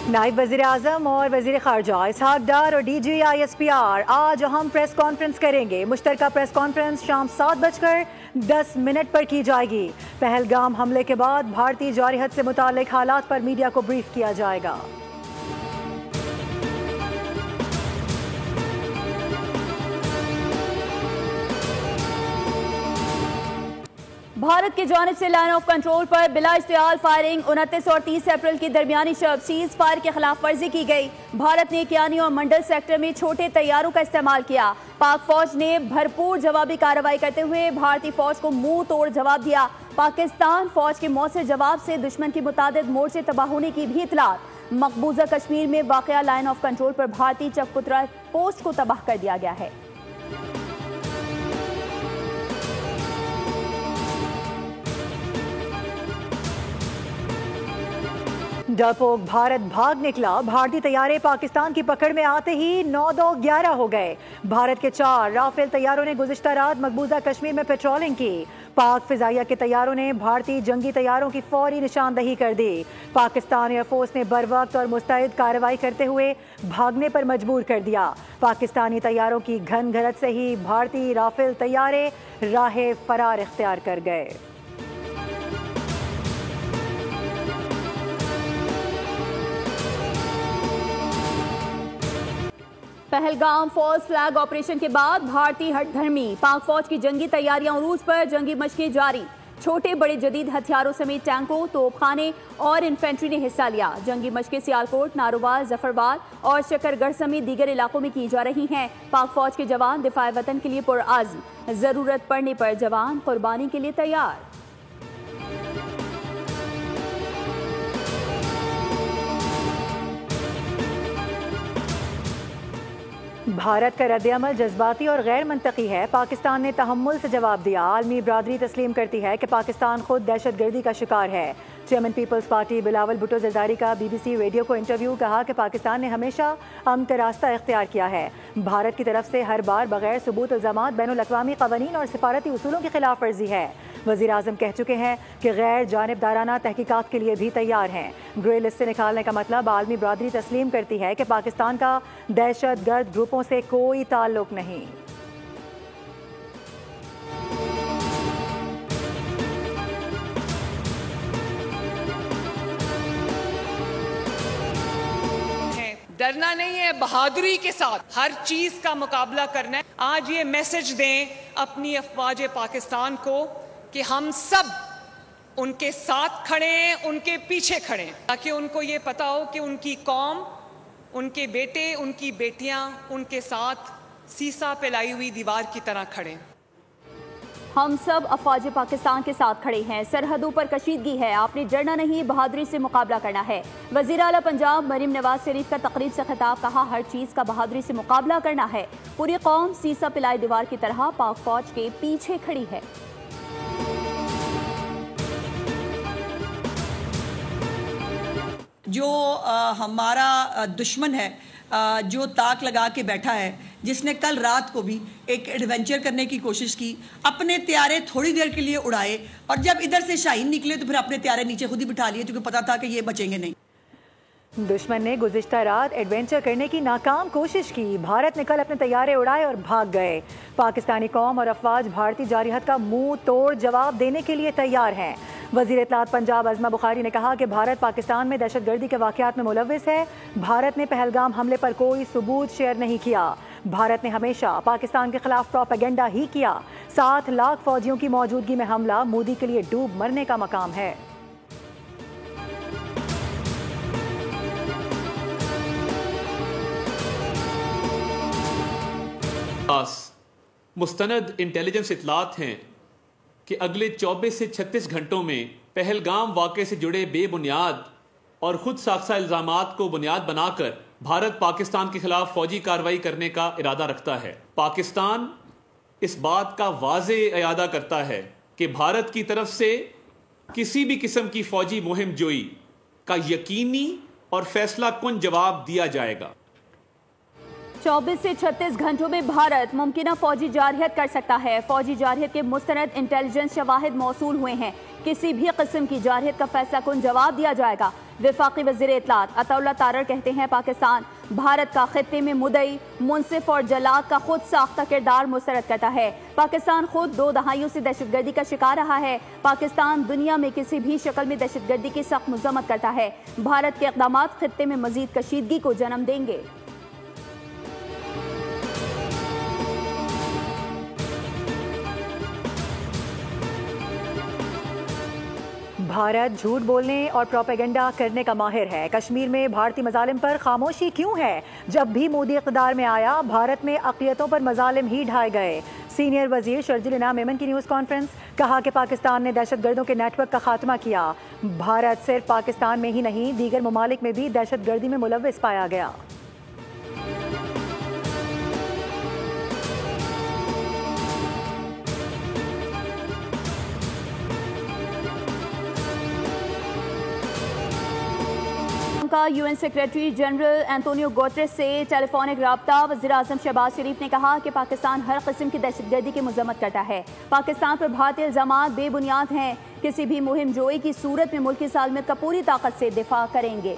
नायब वज़ीर आज़म और वज़ीर ख़ारजा इसहाक डार और DGISPR आज अहम प्रेस कॉन्फ्रेंस करेंगे। मुश्तरका प्रेस कॉन्फ्रेंस शाम 7:10 पर की जाएगी। पहलगाम हमले के बाद भारतीय जारहत से मुताल्लिक हालात पर मीडिया को ब्रीफ किया जाएगा। भारत की जानिब से लाइन ऑफ कंट्रोल पर बिला इश्तियाल फायरिंग 29 और 30 अप्रैल की दरमियानी शब सीज फायर की खिलाफ वर्जी की गई। भारत ने कियानी और मंडल सेक्टर में छोटे तैयारों का इस्तेमाल किया। पाक फौज ने भरपूर जवाबी कार्रवाई करते हुए भारतीय फौज को मुंह तोड़ जवाब दिया। पाकिस्तान फौज के मौसर जवाब से दुश्मन की मुतादिद मोर्चे तबाह होने की भी इतलात। मकबूजा कश्मीर में वाक़या लाइन ऑफ कंट्रोल पर भारतीय चकपुतरा पोस्ट को तबाह कर दिया गया है। डरपोक भारत भाग निकला। भारतीय तैयारे पाकिस्तान की पकड़ में आते ही 9-2-11 हो गए। भारत के 4 राफेल तैयारों ने गुज़िश्ता रात मकबूजा कश्मीर में पेट्रोलिंग की। पाक फिजाइया के तैयारों ने भारतीय जंगी तैयारों की फौरी निशानदही कर दी। पाकिस्तान एयरफोर्स ने बरवक्त और मुस्तैद कार्रवाई करते हुए भागने पर मजबूर कर दिया। पाकिस्तानी तैयारों की घन घरत से ही भारतीय राफेल तैयारे राह फरार इख्तियार कर गए। पहलगाम फॉल्स फ्लैग ऑपरेशन के बाद भारतीय हटधर्मी पाक फौज की जंगी तैयारियां उरूज पर। जंगी मशकें जारी। छोटे बड़े जदीद हथियारों समेत टैंकों, तोपखाने और इन्फेंट्री ने हिस्सा लिया। जंगी मशकें सियालकोट, नारोवाल, जफरवाल और शकरगढ़ समेत दीगर इलाकों में की जा रही हैं। पाक फौज के जवान दिफाए वतन के लिए पुरअज़्म, जरूरत पड़ने पर जवान कुर्बानी के लिए तैयार। भारत का रद्द-ए-अमल जज्बाती और गैर मंतकी है। पाकिस्तान ने तहम्मुल से जवाब दिया। आलमी बरादरी तस्लीम करती है कि पाकिस्तान खुद दहशतगर्दी का शिकार है। Chairman Peoples Party Bilawal Bhutto Zardari का BBC रेडियो को इंटरव्यू। कहा कि पाकिस्तान ने हमेशा अमन का रास्ता इख्तियार किया है। भारत की तरफ से हर बार बगैर सबूत इल्ज़ामात बैनुल-अक़वामी क़वानीन और सिफारती उसूलों की खिलाफ वर्जी है। वज़ीर आज़म कह चुके हैं कि गैर जानिबदाराना तहकीकात के लिए भी तैयार हैं। ग्रे लिस्ट से निकालने का मतलब आलमी बरादरी तस्लीम करती है कि पाकिस्तान का दहशतगर्द ग्रुपों से कोई ताल्लुक नहीं। डरना नहीं है, बहादुरी के साथ हर चीज का मुकाबला करना है। आज ये मैसेज दें अपनी अफवाज पाकिस्तान को कि हम सब उनके साथ खड़े हैं, उनके पीछे खड़े हैं, ताकि उनको ये पता हो कि उनकी कौम, उनके बेटे, उनकी बेटियां उनके साथ सीसा पे लाई हुई दीवार की तरह खड़े हैं। हम सब अफवाज पाकिस्तान के साथ खड़े हैं। सरहदों पर कशीदगी है, आपने डरना नहीं, बहादुरी से मुकाबला करना है। वज़ीर आला पंजाब मरीम नवाज शरीफ का तकरीब से खिताब। कहा हर चीज़ का बहादुरी से मुकाबला करना है। पूरी कौम सीसा पिलाई दीवार की तरह पाक फौज के पीछे खड़ी है। जो हमारा दुश्मन है, जो ताक लगा के बैठा है, जिसने कल रात को भी एक एडवेंचर करने की कोशिश की, अपने त्यारे थोड़ी देर के लिए उड़ाए और जब इधर से शाहीन निकले तो फिर अपने त्यारे नीचे खुद ही बिठा लिए, क्योंकि पता था कि ये बचेंगे नहीं। दुश्मन ने गुज़िश्ता रात एडवेंचर करने की नाकाम कोशिश की। भारत ने कल अपने तैयारे उड़ाए और भाग गए। पाकिस्तानी कौम और अफवाज भारतीय जारहत का मुंह तोड़ जवाब देने के लिए तैयार हैं। वज़ीर इत्तलात पंजाब अज़मा बुखारी ने कहा कि भारत पाकिस्तान में दहशतगर्दी के वाक़यात में मुलव्विस है। भारत ने पहलगाम हमले पर कोई सबूत शेयर नहीं किया। भारत ने हमेशा पाकिस्तान के खिलाफ प्रोपेगेंडा ही किया। 7 लाख फौजियों की मौजूदगी में हमला मोदी के लिए डूब मरने का मकाम है। मुस्तनद इंटेलिजेंस इतलात हैं कि अगले 24 से 36 घंटों में पहलगाम वाक़े से जुड़े बेबुनियाद और खुद साख्ता इल्ज़ामात को बुनियाद बनाकर भारत पाकिस्तान के खिलाफ फौजी कार्रवाई करने का इरादा रखता है। पाकिस्तान इस बात का वाज़े इरादा करता है कि भारत की तरफ से किसी भी किस्म की फौजी मुहिम जोई का यकीनी और फैसला कुन जवाब दिया जाएगा। 24 से 36 घंटों में भारत मुमकिना फौजी जारहत कर सकता है। फौजी जारहत के मुस्तनद इंटेलिजेंस शवाहिद मौसूल हुए हैं। किसी भी किस्म की जारहत का फैसला कुन जवाब दिया जाएगा। वफाकी वज़ीर इत्तलात अताउल्लाह तारर कहते हैं पाकिस्तान भारत का खित्ते में मुदई, मुनसिफ और जलाद का खुद साख्ता किरदार मुस्तरद करता है। पाकिस्तान खुद 2 दहाइयों से दहशतगर्दी का शिकार रहा है। पाकिस्तान दुनिया में किसी भी शक्ल में दहशतगर्दी की सख्त मजम्मत करता है। भारत के इक़दामात खित्ते में मजीद कशीदगी को जन्म देंगे। भारत झूठ बोलने और प्रोपेगेंडा करने का माहिर है। कश्मीर में भारतीय मजालिम पर खामोशी क्यों है? जब भी मोदी इक़्तिदार में आया, भारत में अक़लियतों पर मजालिम ही ढाए गए। सीनियर वजीर शर्जील इनाम मेमन की न्यूज़ कॉन्फ्रेंस, कहा कि पाकिस्तान ने दहशतगर्दों के नेटवर्क का खात्मा किया। भारत सिर्फ पाकिस्तान में ही नहीं, दीगर ममालिक में भी दहशतगर्दी में मुलव्विस पाया गया। का UN secretary general Antonio Guterres से टेलीफोनिक राब्ता। वज़ीर-ए-आज़म शहबाज शरीफ ने कहा कि पाकिस्तान हर किस्म की दहशतगर्दी की मजम्मत करता है। पाकिस्तान पर भारतीय इल्ज़ामात बेबुनियाद हैं। किसी भी मुहिम जोई की सूरत में मुल्क की सालमियत का पूरी ताकत से दिफा करेंगे।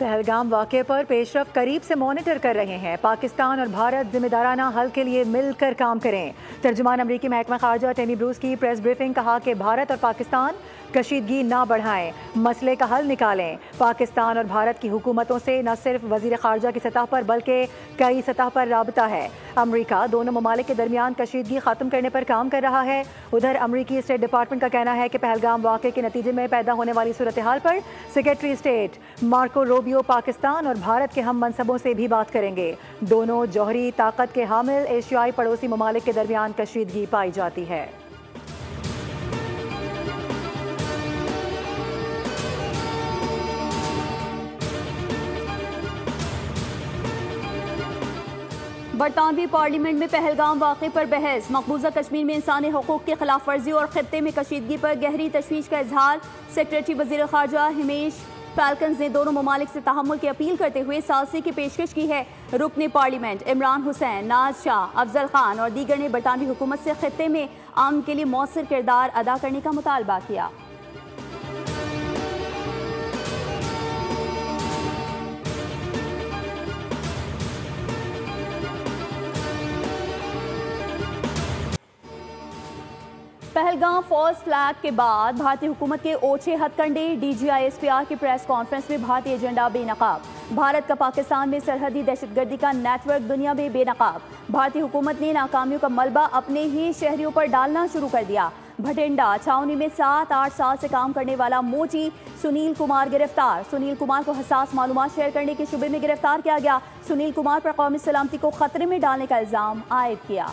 पहलगाम वाक़े पर पेशरफ करीब से मॉनिटर कर रहे हैं। पाकिस्तान और भारत जिम्मेदाराना हल के लिए मिलकर काम करें। तर्जुमान अमरीकी महकमा खारजा टेनी ब्रूस की प्रेस ब्रीफिंग, कहा कि भारत और पाकिस्तान कशीदगी ना बढ़ाएं, मसले का हल निकालें। पाकिस्तान और भारत की हुकूमतों से न सिर्फ वज़ीर खारजा की सतह पर बल्कि कई सतह पर राबता है। अमरीका दोनों ममालिक के दरमियान कशीदगी ख़त्म करने पर काम कर रहा है। उधर अमरीकी स्टेट डिपार्टमेंट का कहना है कि पहलगाम वाक़े के नतीजे में पैदा होने वाली सूरत हाल पर secretary state Marco Rubio Pakistan और भारत के हम मनसबों से भी बात करेंगे। दोनों जौहरी ताकत के हामिल एशियाई पड़ोसी ममालिक के दरमियान कशीदगी पाई जाती है। बरतानवी पार्लियामेंट में पहलगाम वाक़े पर बहस। मकबूजा कश्मीर में इंसानी हकूक़ की खिलाफ वर्जी और खित्ते में कशीदगी पर गहरी तशवीश का इजहार। सेक्रेटरी वज़ीर ख़ारजा हिमेश फैल्कन्स ने दोनों ममालिक से तहम्मुल की अपील करते हुए सालसी की पेशकश की है। रुकने पार्लियामेंट इमरान हुसैन, नाज शाह, अफजल खान और दीगर ने बरतानवी हुकूमत से खित्ते में अमन के लिए मौसर किरदार अदा करने का मुतालबा किया। पहलगाम फॉल्स फ्लैग के बाद भारतीय हुकूमत के ओछे हथकंडे। DGISPR की प्रेस कॉन्फ्रेंस में भारतीय एजेंडा बेनकाब। भारत का पाकिस्तान में सरहदी दहशतगर्दी का नेटवर्क दुनिया में बेनकाब। भारतीय हुकूमत ने नाकामियों का मलबा अपने ही शहरियों पर डालना शुरू कर दिया। भटिंडा छावनी में 7-8 साल से काम करने वाला मोची सुनील कुमार गिरफ्तार। सुनील कुमार को हसास मालूमात शेयर करने के शुबे में गिरफ्तार किया गया। सुनील कुमार पर कौमी सलामती को खतरे में डालने का इल्जाम आयद किया।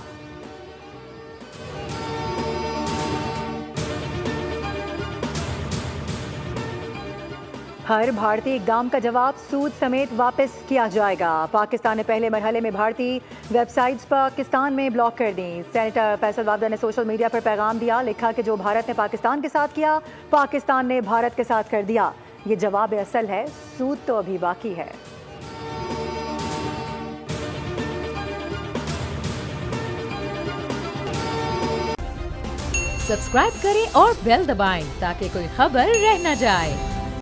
हर भारतीय इक़दाम का जवाब सूद समेत वापस किया जाएगा। पाकिस्तान ने पहले मरहले में भारतीय वेबसाइट्स पाकिस्तान में ब्लॉक कर दी। सेनेटर फैसल वाबदा ने सोशल मीडिया पर पैगाम दिया, लिखा कि जो भारत ने पाकिस्तान के साथ किया, पाकिस्तान ने भारत के साथ कर दिया। ये जवाब असल है, सूद तो अभी बाकी है। सब्सक्राइब करें और बेल दबाएं ताकि कोई खबर रह न जाए।